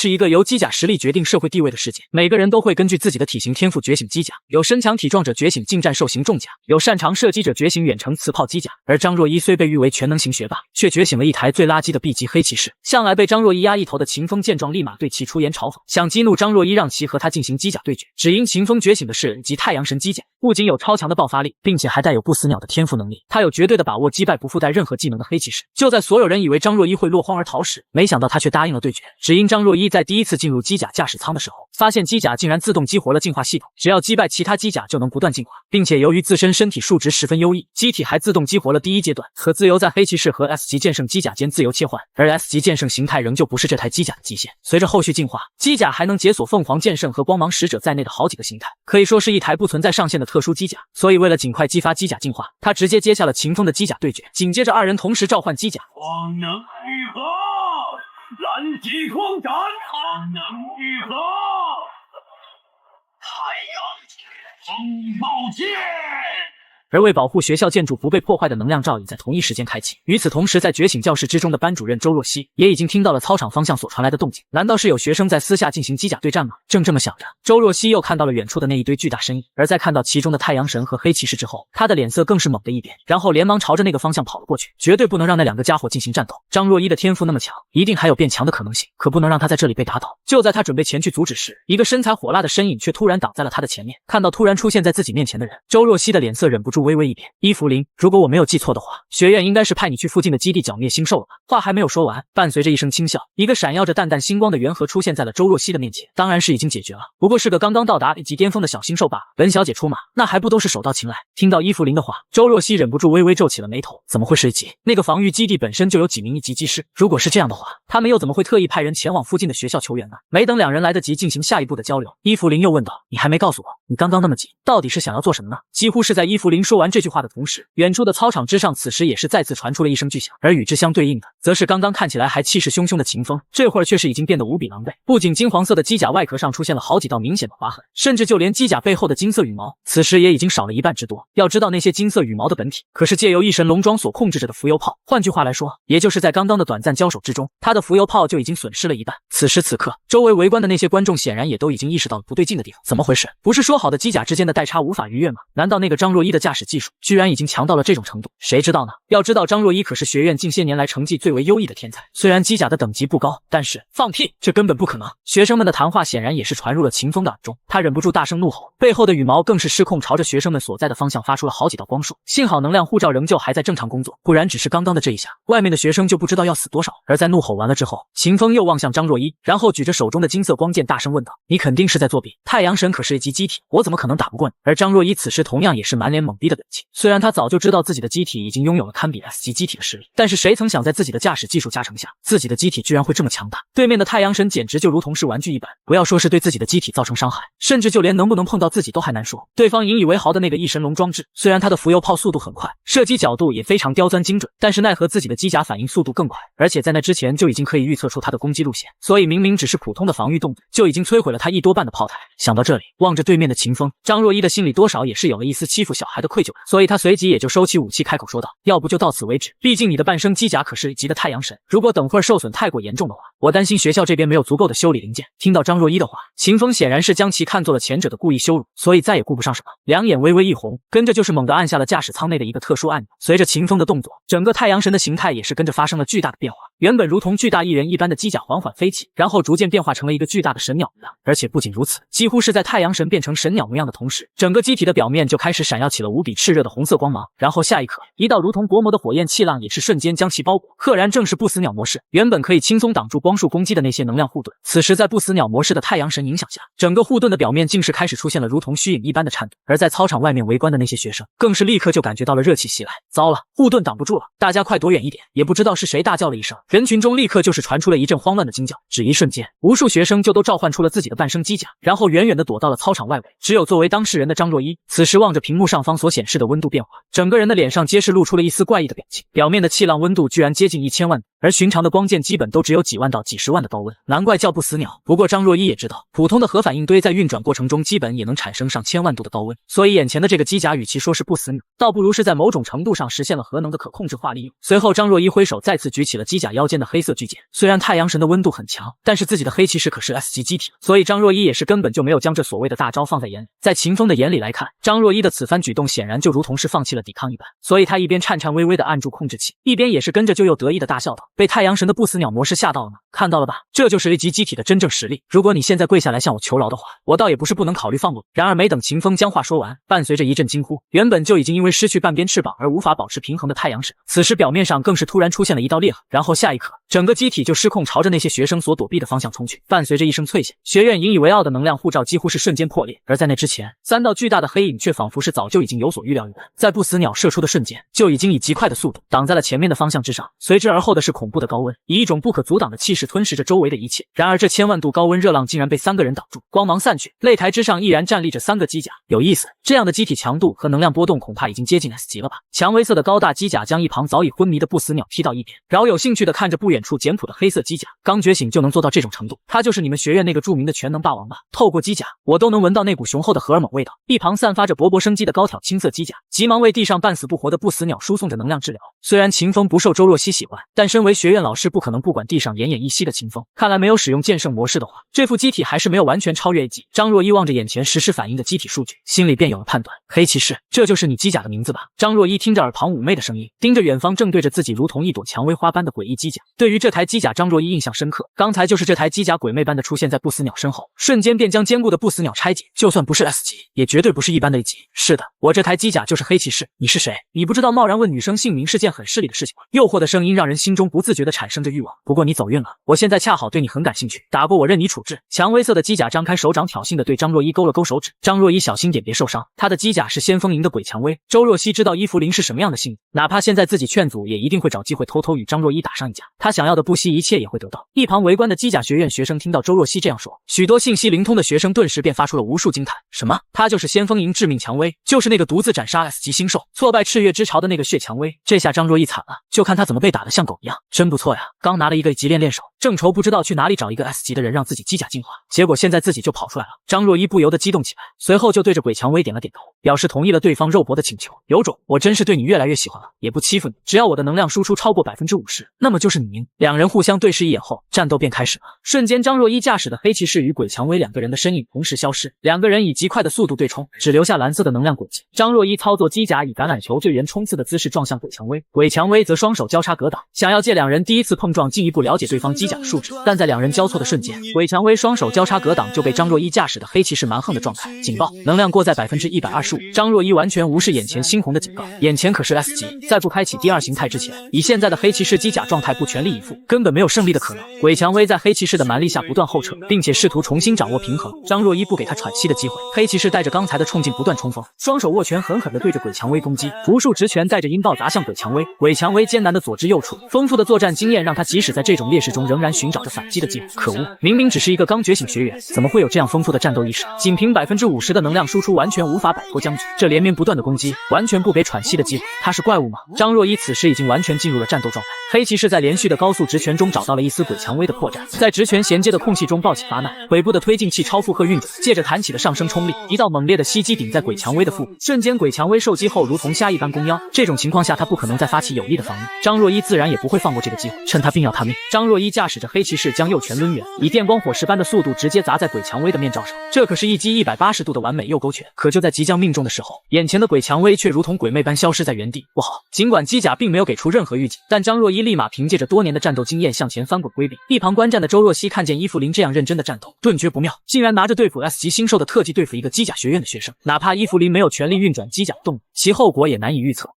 是一个由机甲实力决定社会地位的世界，每个人都会根据自己的体型天赋觉醒机甲，有身强体壮者觉醒近战兽型重甲，有擅长射击者觉醒远程磁炮机甲。而张若昕虽被誉为全能型学霸，却觉醒了一台最垃圾的 B 级黑骑士。向来被张若昕压一头的秦风见状，立马对其出言嘲讽，想激怒张若昕，让其和他进行机甲对决。只因秦风觉醒的是及太阳神机甲，不仅有超强的爆发力，并且还带有不死鸟的天赋能力，他有绝对的把握击败不附带任何技能的黑骑士。就在所有人以为张若昕会落荒而逃时，没想到他却答应了对决。只因张若昕在第一次进入机甲驾驶舱的时候，发现机甲竟然自动激活了进化系统，只要击败其他机甲就能不断进化，并且由于自身身体数值十分优异，机体还自动激活了第一阶段，可自由在黑骑士和 S 级剑圣机甲间自由切换。而 S 级剑圣形态仍旧不是这台机甲的极限，随着后续进化，机甲还能解锁凤凰剑圣和光芒使者在内的好几个形态，可以说是一台不存在上限的特殊机甲。所以为了尽快激发机甲进化，他直接接下了秦风的机甲对决。紧接着二人同时召唤机甲，光能愈合，蓝极光斩，光能愈合，太阳风暴剑。而为保护学校建筑不被破坏的能量罩也在同一时间开启。与此同时，在觉醒教室之中的班主任周若曦也已经听到了操场方向所传来的动静，难道是有学生在私下进行机甲对战吗？正这么想着，周若曦又看到了远处的那一堆巨大身影，而在看到其中的太阳神和黑骑士之后，他的脸色更是猛地一变，然后连忙朝着那个方向跑了过去。绝对不能让那两个家伙进行战斗，张若昕的天赋那么强，一定还有变强的可能性，可不能让他在这里被打倒。就在他准备前去阻止时，一个身材火辣的身影却突然挡在了他的前面。看到突然出现在自己面前的人，周若曦的脸色忍不住微微一变。伊芙琳，如果我没有记错的话，学院应该是派你去附近的基地剿灭星兽了吧？话还没有说完，伴随着一声轻笑，一个闪耀着淡淡星光的圆核出现在了周若曦的面前。当然是已经解决了，不过是个刚刚到达 A 级巅峰的小星兽罢了。本小姐出马，那还不都是手到擒来？听到伊芙琳的话，周若曦忍不住微微皱起了眉头。怎么会是1级？那个防御基地本身就有几名1级技师，如果是这样的话，他们又怎么会特意派人前往附近的学校求援呢？没等两人来得及进行下一步的交流，伊芙琳又问道：“你还没告诉我，你刚刚那么急，到底是想要做什么呢？”几乎是在伊芙琳说完这句话的同时，远处的操场之上此时也是再次传出了一声巨响，而与之相对应的，则是刚刚看起来还气势汹汹的秦风，这会儿却是已经变得无比狼狈。不仅金黄色的机甲外壳上出现了好几道明显的划痕，甚至就连机甲背后的金色羽毛，此时也已经少了一半之多。要知道那些金色羽毛的本体，可是借由异神龙装所控制着的浮游炮。换句话来说，也就是在刚刚的短暂交手之中，他的浮游炮就已经损失了一半。此时此刻，周围围观的那些观众显然也都已经意识到了不对劲的地方。怎么回事？不是说好的机甲之间的代差无法逾越吗？难道那个张若昕的驾驶技术居然已经强到了这种程度？谁知道呢？要知道张若昕可是学院近些年来成绩最为优异的天才，虽然机甲的等级不高，但是放屁，这根本不可能。学生们的谈话显然也是传入了秦风的耳中，他忍不住大声怒吼，背后的羽毛更是失控朝着学生们所在的方向发出了好几道光束。幸好能量护罩仍旧还在正常工作，不然只是刚刚的这一下，外面的学生就不知道要死多少。而在怒吼完了之后，秦风又望向张若昕，然后举着手中的金色光剑大声问道：“你肯定是在作弊？太阳神可是1级机体，我怎么可能打不过你？”而张若昕此时同样也是满脸懵逼的表情，虽然他早就知道自己的机体已经拥有了堪比 S 级机体的实力，但是谁曾想在自己的驾驶技术加成下，自己的机体居然会这么强大。对面的太阳神简直就如同是玩具一般，不要说是对自己的机体造成伤害，甚至就连能不能碰到自己都还难说。对方引以为豪的那个异神龙装置，虽然它的浮游炮速度很快，射击角度也非常刁钻精准，但是奈何自己的机甲反应速度更快，而且在那之前就已经可以预测出它的攻击路线，所以明明只是普通的防御动作，就已经摧毁了它1多半的炮台。想到这里，望着对面的秦风，张若昕的心里多少也是有了一丝欺负小孩的愧疚感，所以他随即也就收起武器开口说道：“要不就到此为止，毕竟你的半生机甲可是1级的太阳神，如果等会儿受损太过严重的话，我担心学校这边没有足够的修理零件。”听到张若昕的话，秦风显然是将其看作了前者的故意羞辱，所以再也顾不上什么，两眼微微一红，跟着就是猛地按下了驾驶舱内的一个特殊按钮。随着秦风的动作，整个太阳神的形态也是跟着发生了巨大的变化，原本如同巨大艺人一般的机甲缓缓飞起，然后逐渐变化成了一个巨大的神鸟模样。而且不仅如此，几乎是在太阳神变成神鸟模样的同时，整个机体的表面就开始闪耀起了无比炽热的红色光芒，然后下一刻，一道如同薄膜的火焰气浪也是瞬间将其包裹，赫然正是不死鸟模式。原本可以轻松挡住光束攻击的那些能量护盾，此时在不死鸟模式的太阳神影响下，整个护盾的表面竟是开始出现了如同虚影一般的颤抖。而在操场外面围观的那些学生，更是立刻就感觉到了热气袭来。糟了，护盾挡不住了，大家快躲远一点！也不知道是谁大叫了一声，人群中立刻就是传出了一阵慌乱的惊叫。只一瞬间，无数学生就都召唤出了自己的半生机甲，然后远远的躲到了操场外围。只有作为当事人的张若昕，此时望着屏幕上方所所显示的温度变化，整个人的脸上皆是露出了一丝怪异的表情，表面的气浪温度居然接近1000万度，而寻常的光剑基本都只有几万到几十万的高温，难怪叫不死鸟。不过张若依也知道，普通的核反应堆在运转过程中基本也能产生上千万度的高温，所以眼前的这个机甲与其说是不死鸟，倒不如是在某种程度上实现了核能的可控制化利用。随后张若依挥手再次举起了机甲腰间的黑色巨剑，虽然太阳神的温度很强，但是自己的黑骑士可是 S 级机体，所以张若依也是根本就没有将这所谓的大招放在眼里。在秦风的眼里来看，张若依的此番举动显然就如同是放弃了抵抗一般，所以他一边颤颤巍巍地按住控制器，一边也是跟着就又得意的大笑道：“被太阳神的不死鸟模式吓到了吗？看到了吧，这就是 A 级机体的真正实力。如果你现在跪下来向我求饶的话，我倒也不是不能考虑放过你。”然而没等秦风将话说完，伴随着一阵惊呼，原本就已经因为失去半边翅膀而无法保持平衡的太阳神，此时表面上更是突然出现了一道裂痕，然后下一刻，整个机体就失控朝着那些学生所躲避的方向冲去。伴随着一声脆响，学院引以为傲的能量护罩几乎是瞬间破裂，而在那之前，3道巨大的黑影却仿佛是早就已经有所预料一般，在不死鸟射出的瞬间，就已经以极快的速度挡在了前面的方向之上，随之而后的是恐怖的高温，以一种不可阻挡的气势吞噬着周围的一切。然而这千万度高温热浪竟然被3个人挡住，光芒散去，擂台之上依然站立着3个机甲。有意思，这样的机体强度和能量波动恐怕已经接近 S 级了吧？蔷薇色的高大机甲将一旁早已昏迷的不死鸟踢到一边，饶有兴趣地看着不远处简朴的黑色机甲。刚觉醒就能做到这种程度，他就是你们学院那个著名的全能霸王吧？透过机甲，我都能闻到那股雄厚的荷尔蒙味道。一旁散发着勃勃生机的高挑青色机甲，急忙为地上半死不活的不死鸟输送着能量治疗。虽然秦风不受周若曦喜欢，但身为学院老师，不可能不管地上奄奄一息的秦风。看来没有使用剑圣模式的话，这副机体还是没有完全超越一级。张若依望着眼前实时反应的机体数据，心里便有了判断。黑骑士，这就是你机甲的名字吧？张若依听着耳旁妩媚的声音，盯着远方正对着自己如同一朵蔷薇花般的诡异机甲。对于这台机甲，张若依印象深刻。刚才就是这台机甲鬼魅般的出现在不死鸟身后，瞬间便将坚固的不死鸟拆解。就算不是 S 级，也绝对不是一般的 A 级。是的，我这台机甲就是黑骑士。你是谁？你不知道贸然问女生姓名是件很失礼的事情吗？诱惑的声音让人心中不自觉地产生着欲望。不过你走运了，我现在恰好对你很感兴趣，打过我任你处置。蔷薇色的机甲张开手掌，挑衅地对张若依勾了勾手指。张若依小心点，别受伤。他的机甲是先锋营的鬼蔷薇。周若曦知道伊芙琳是什么样的性子，哪怕现在自己劝阻，也一定会找机会偷偷与张若依打上一架。他想要的不惜一切也会得到。一旁围观的机甲学院学生听到周若曦这样说，许多信息灵通的学生顿时便发出了无数惊叹。什么？他就是先锋营致命蔷薇，就是那个独自斩杀 S 级星兽，挫败赤月之潮的那个血蔷薇。这下张若依惨了，就看他怎么被打得像狗一样。真不错呀，刚拿了一个级练手，正愁不知道去哪里找一个 S 级的人让自己机甲进化，结果现在自己就跑出来了。张若依不由得激动起来，随后就对着鬼蔷薇点了点头，表示同意了对方肉搏的请求。有种，我真是对你越来越喜欢了，也不欺负你，只要我的能量输出超过 50%， 那么就是你赢。两人互相对视一眼后，战斗便开始了。瞬间，张若依驾驶的黑骑士与鬼蔷薇2个人的身影同时消失，两个人以极快的速度对冲，只留下蓝色的能量轨迹。张若依操作机甲以橄榄球队员冲刺的姿势撞向鬼蔷薇，鬼蔷薇则双手交叉格挡，想要借两人第一次碰撞进一步了解对方机甲的数值。但在两人交错的瞬间，鬼蔷薇双手交叉格挡就被张若依驾驶的黑骑士蛮横的撞开。警报，能量过载 125%。张若依完全无视眼前猩红的警告，眼前可是 S 级，在不开启第2形态之前，以现在的黑骑士机甲状态不全力以赴，根本没有胜利的可能。鬼蔷薇在黑骑士的蛮力下不断后撤，并且试图重新掌握平衡。张若依不给他喘息的机会，黑骑士带着刚才的冲劲不断冲锋，双手握拳狠狠地对着鬼蔷薇攻击，无数直拳带着阴道砸向鬼蔷薇。鬼蔷薇艰难的左支右绌，丰富的作战经验让他即使在这种劣势中仍然寻找着反击的机会。可恶，明明只是一个刚觉醒学员，怎么会有这样丰富的战斗意识？仅凭 50% 的能量输出完全无法摆脱僵局，这连绵不断的攻击完全不给喘息的机会，他是怪物吗？张若依此时已经完全进入了战斗状态。黑骑士在连续的高速直拳中找到了一丝鬼蔷薇的破绽，在直拳衔接的空隙中抱起发难，腿部的推进器超负荷运转，借着弹起的上升冲力，一道猛烈的袭击顶在鬼蔷薇的腹部，瞬间鬼蔷薇受击后如同虾一般弓腰。这种情况下他不可能再发起有力的防御，张若依自然也不会放过这个机会，趁他病要他命。张若依驾驶着黑骑士将右拳抡圆，以电光火石般的速度直接砸在鬼蔷薇的面罩上，这可是一击180度的完美右勾拳。可就在即将命中的时候，眼前的鬼蔷薇却如同鬼魅般消失在原地。不好！尽管机甲并没有给出任何预警，但张若依立马凭借着多年的战斗经验向前翻滚规避。一旁观战的周若曦看见伊芙琳这样认真的战斗，顿觉不妙，竟然拿着对付 S 级星兽的特技对付一个机甲学院的学生，哪怕伊芙琳没有全力运转机甲的动力，其后果也难以预测。